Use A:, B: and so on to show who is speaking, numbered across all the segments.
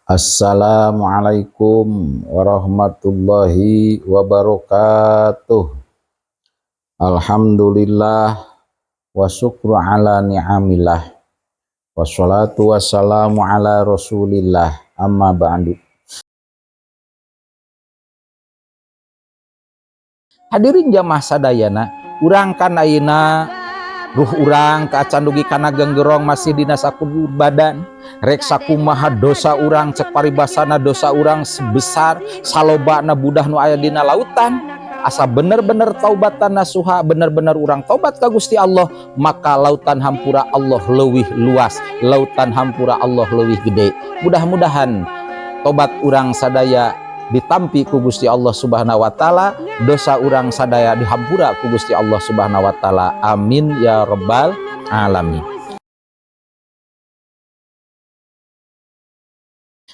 A: Assalamualaikum warahmatullahi wabarakatuh. Alhamdulillah wa syukru ala ni'amillah. Wassalatu wassalamu ala rasulillah. Amma ba'du. Hadirin jamaah sadayana, urang kan ayeuna ruh urang kaacan dugi kana genggerong masih dina sakudu badan rek sakumaha dosa urang cek paribasana dosa urang sebesar salobana budah nu aya dina lautan asa bener-bener taubatan nasuha bener-bener urang taubat ka Gusti Allah maka lautan hampura Allah leuwih luas, lautan hampura Allah leuwih gede. Mudah-mudahan tobat urang sadaya ditampi ku Gusti Allah Subhanahu wa taala, dosa urang sadaya dihampura ku Gusti Allah Subhanahu wa taala. Amin ya rabbal alamin.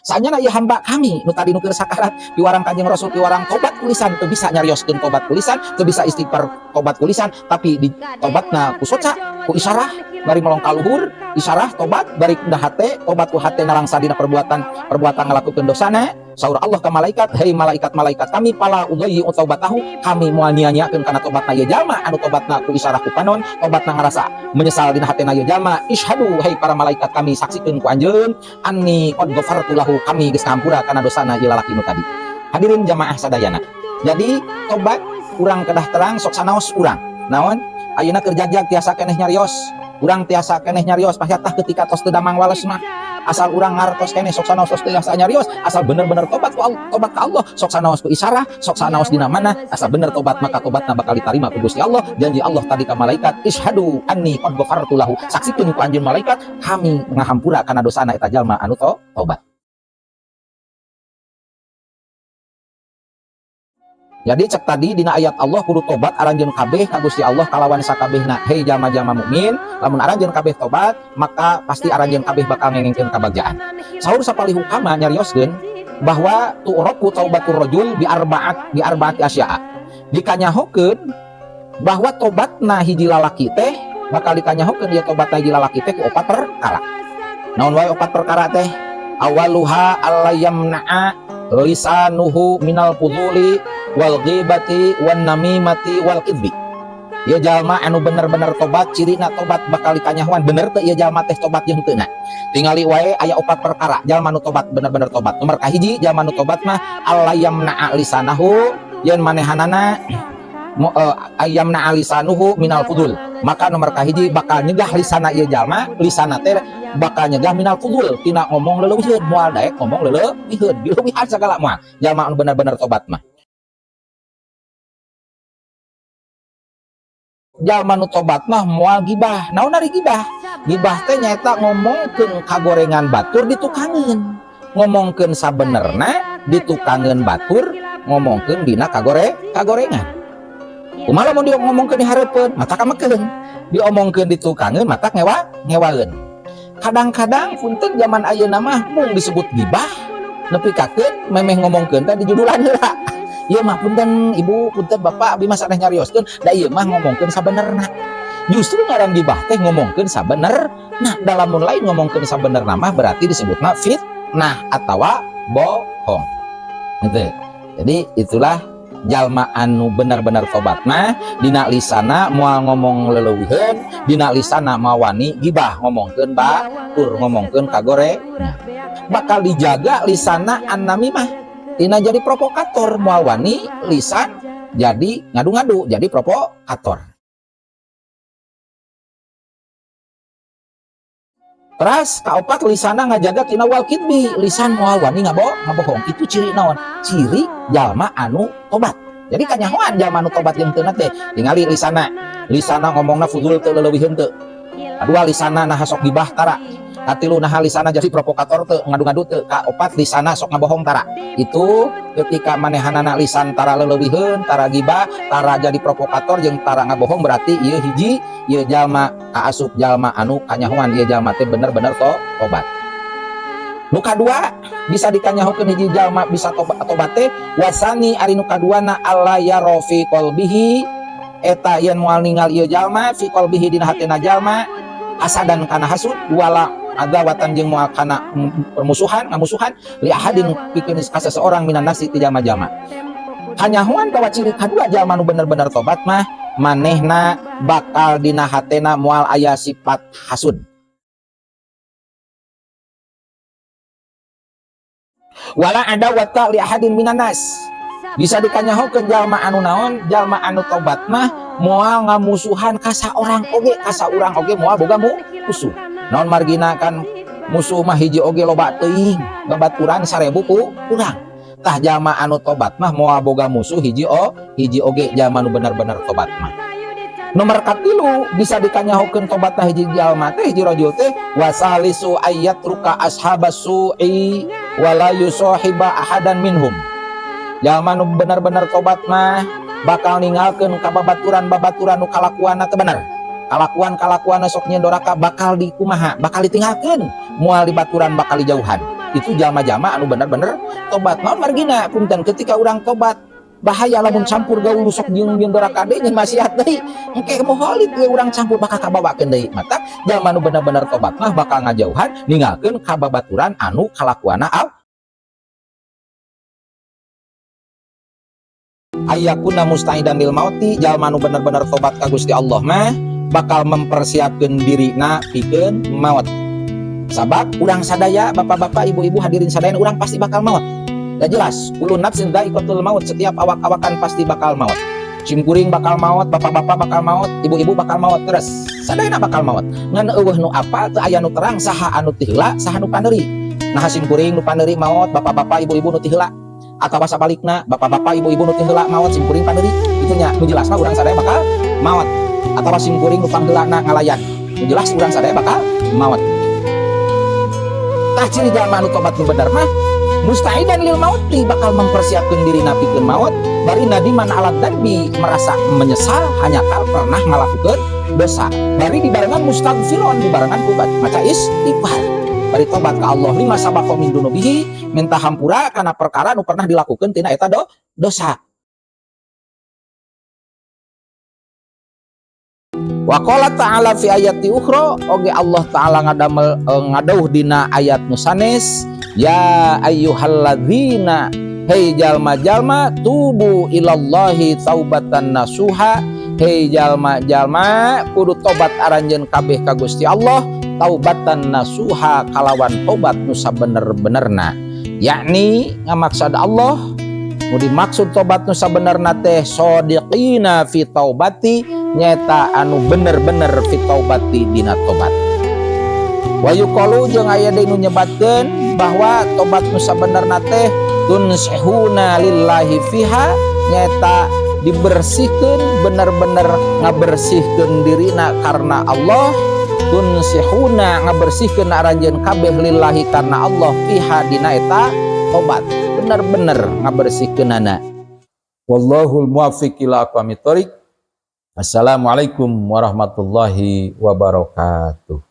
A: Saanyana ieu hamba kami nu tadi nu keur sakarat diwarang Kanjeng Rasul diwarang tobat tulisan teu bisa nyarioskeun tobat tulisan, teu bisa istighfar tobat tulisan, tapi di tobatna ku soca, ku isyarah bari melong ka luhur, isyarah tobat bari ndah hate, tobat ku hate narangsa dina perbuatan ngalakukeun dosana. Saur Allah ka malaikat, hei malaikat-malaikat kami pala udayyi taubatahu, kami moal nia-niakeun kana tobatna ieu jalma anu tobatna ku isyarah ku panon, tobatna ngarasa menyesal dina hatena ieu jalma. Ishadu, hei para malaikat kami saksikeun ku anjeun anni qad ghafartu lahu, kami geus ngahampura kana dosana ieu lalaki nu tadi. Hadirin jamaah sadayana. Jadi tobat urang kedah terang sok sanaos urang. Naon? Ayeuna keur jagjag tiasa keneh nyarios. Urang tiasa keneh nyarios pahyatah ketika tos teu damang wales mah. Asal urang ngartos keneh sok sanaos tos tiasa nyarios, asal bener-bener tobat ka Allah, sok sanaos ku isyarah, sok sanaos dina mana, asal bener tobat maka tobatna bakal ditarima ku Gusti Allah. Janji Allah tadi ka malaikat, ishadu anni qad ghafartu lahu, saksikeun ku anjeun malaikat kami ngahampura kana dosana eta jalma anu tobat. Jadi cek tadi dina ayat Allah kudu tobat aranjeun kabeh ka Gusti Allah kalawan sakabehna. Hei jalma-jalma mukmin, lamun aranjeun kabeh tobat, maka pasti aranjeun kabeh bakal ngengengkeun kabagjaan. Saur sapalihu kama nyarioskeun bahwa tu'raku taubatur rajul bi arbaati asya'a. Dikanyahokeun bahwa tobatna hiji lalaki teh bakal dikanyahokeun ieu tobatna hiji lalaki teh ku 4 perkara. Naon wae 4 perkara teh? Awaluha allayamna'a lisanuhu minal fuduli wal ghibati wan namimati wal kidbi. Ieu jalma anu bener-bener tobat, cirina tobat bakal dikanyahoan bener teu ieu jalma teh tobat jeung teu na. Tingali wae aya 4 perkara jalma nu tobat bener-bener tobat. Nomor kahiji jalma nu tobat mah allayamna'a lisanahu, yen manehanana ayamna alisanuhu minal fudul, maka nomor kahiji bakal nyegah lisana ieu jalma, lisana teh bakal nyegah minal fudul tina ngomong leuleuyeuh, moal daek ngomong leuleuyeuh dileuwihan sagala moal jalma anu bener-bener tobat mah. Jalma nu tobat mah moal gibah. Naon ari gibah? Gibah teh nyaeta ngomongkeun kagorengan batur ditukangeun, ngomongkeun sabenerna ditukangeun batur, ngomongkeun dina kagorengan. Kumaha lamun dia ngomongkeun di hareupeun, mata kamekeun. Diomongkeun ditukangeun, mata ngewaeun. Kadang-kadang punten zaman ayeuna mah mung disebut gibah, nepi kakeun memeh ngomongkeun teh di judulan heula. Ieu mah punten ibu, punten bapak, abi mah saneh nyarioskeun, da ieu mah ngomongkeun sabenerna. Justru ngaran gibah teh ngomongkeun sabenerna. Da lamun lain ngomongkeun sabenerna mah berarti disebutna fitnah atawa bohong. Gitu. Jadi itulah jalma anu benar-benar tobatna dina lisana moal ngomong leuleuyeuheun, dina lisana mawani gibah ngomongkeun batur, ngomongkeun kagore. Bakal dijaga lisana an-namimah tina jadi provokator, moal wani lisan jadi ngadu-ngadu, jadi provokator. Teras kaopat lisana ngajaga tina wal kidbi, lisan moal wani ngabohong. Itu ciri naon? Ciri jalma anu tobat. Jadi kanyahoan jalma anu tobat jeung teu na teh tingali lisana ngomongna fudul teu leuleuyeuheun teu. Kadua lisana naha sok gibah tara. Katilu naha lisana jadi provokator teu, ngadu-ngadu teu. Kaopat lisana sok ngabohong tara. Itu ketika manehanana lisan tara leuleuyeuheun, tara gibah, tara jadi provokator jeung tara ngabohong, berarti ieu hiji ieu jalma kaasup jalma anu kanyahoan ieu jalma teh bener-bener tobat. Nu kadua bisa dikanyahokeun hiji jalma bisa tobat teh wasani ari nu kaduana alla yara fi qalbihi, eta yen moal ningali ieu jalma fi qalbihi dina hatena jalma hasadan kana hasud, wala adawatan jeung moal kana permusuhan ngamusuhan li ahadin pikeun ka seseorang minan nasi ti jalma-jalma. Hanyahoan bahwa ciri kedua jalma nu bener-bener tobat mah manehna bakal dina hatena moal aya sifat hasud. Wala adawata li ahadin minan nas. Bisa dikanyahokeun jalma anu naon, jalma anu tobat mah moal ngamusuhan ka saurang oge, ka saurang oge moal boga musuh. Naon margina kan musuh mah hiji oge loba teuing, babaturan 1000 ku urang. Tah jalma anu tobat mah moal boga musuh hiji oge, jalma nu bener-bener tobat mah. Nomor 3 bisa dikanyahokeun tobat tah hiji jalma teh hiji rajul teh wasalisu ayyatruka ashabas su'i wala yusahiba ahadan minhum. Jalma nu bener-bener tobat mah bakal ninggalkeun kababaturan nu kalakuanna teu bener. Kalakuan sok nyendoraka bakal dikumaha, bakal ditinggalkeun, moal dibaturan bakal dijauhan. Itu jalma-jalma anu bener-bener tobat. Naon margina punten ketika urang tobat bahaya lamun campur gaul sok jeung doraka deui nyen maksiat deui. Engke moholit ge urang campur bakal kabawakeun deui. Mata jalma nu bener-bener tobat mah bakal ngajauhan ninggalkeun kababaturan anu kalakuanna ayakuna mustahidan lil mauti. Jalma nu bener-bener tobat ka Gusti Allah mah bakal mempersiapkeun dirina pikeun maut. Sabab urang sadaya, bapak-bapak, ibu-ibu hadirin sadaya, urang pasti bakal maut. Dah jelas, kullu nafsin dha'iqatul maut, setiap awak-awakan pasti bakal maut. Cimkuring bakal maut, bapak-bapak bakal maut, ibu-ibu bakal maut, terus sadayana bakal maut. Ngan eueuh nu apal teu aya nu terang saha anu ti heula, saha nu paneuri. Nah cimkuring nu paneuri maut, bapak-bapak, ibu-ibu nu ti heula. Atawa sabalikna, bapak-bapak, ibu-ibu nu ti heula maut, cimkuring paneuri. Itu nya nu jelas mah urang sadaya bakal maut. Atawa cimkuring nu pangheulana ngalayan. Nu jelas urang sadaya bakal maut. Tah ciri jalma anu tobat nu bener mah mustahidan lil mauti, bakal mempersiapkan diri pikeun maut. Bari nadiman alat dambi, merasa menyesal hanya kal pernah melakukan dosa. Bari dibarengan mustaghfiron, dibarengan kubat maca istighfar. Bari tobat ka Allah lima sabaqa min dunubihi, minta hampura kana perkara nu pernah dilakukan tina eta dosa. Wa qala ta'ala fi ayati ukhra, oge Allah taala ngadamel ngadauh dina ayat nu sanes, ya ayyuhalladzina, hei jalma-jalma, tubu ilallahi taubatan nasuha, hei jalma-jalma kudu tobat aranjeun kabeh ka Gusti Allah, taubatan nasuha kalawan tobat nu sabener-benerna. Yakni ngamaksud Allah nu dimaksud tobat nu sabenerna teh shodiqina fi taubati, nyata anu bener-bener fi taubati dina tobat. Wa yuqalu jeung aya deui nu nyebatkeun bahwa tobat nu sabenerna teh tunsihuna lillahi fiha, nyata dibersihkeun bener-bener ngabersihkeun dirina karena Allah. Tunsihuna ngabersihkeun aranjeun kabeh lillahi karena Allah fiha dina eta tobat, bener-bener ngabersihkeunana. Wallahul muwaffiq ila aqwamit thoriq. Assalamualaikum warahmatullahi wabarakatuh.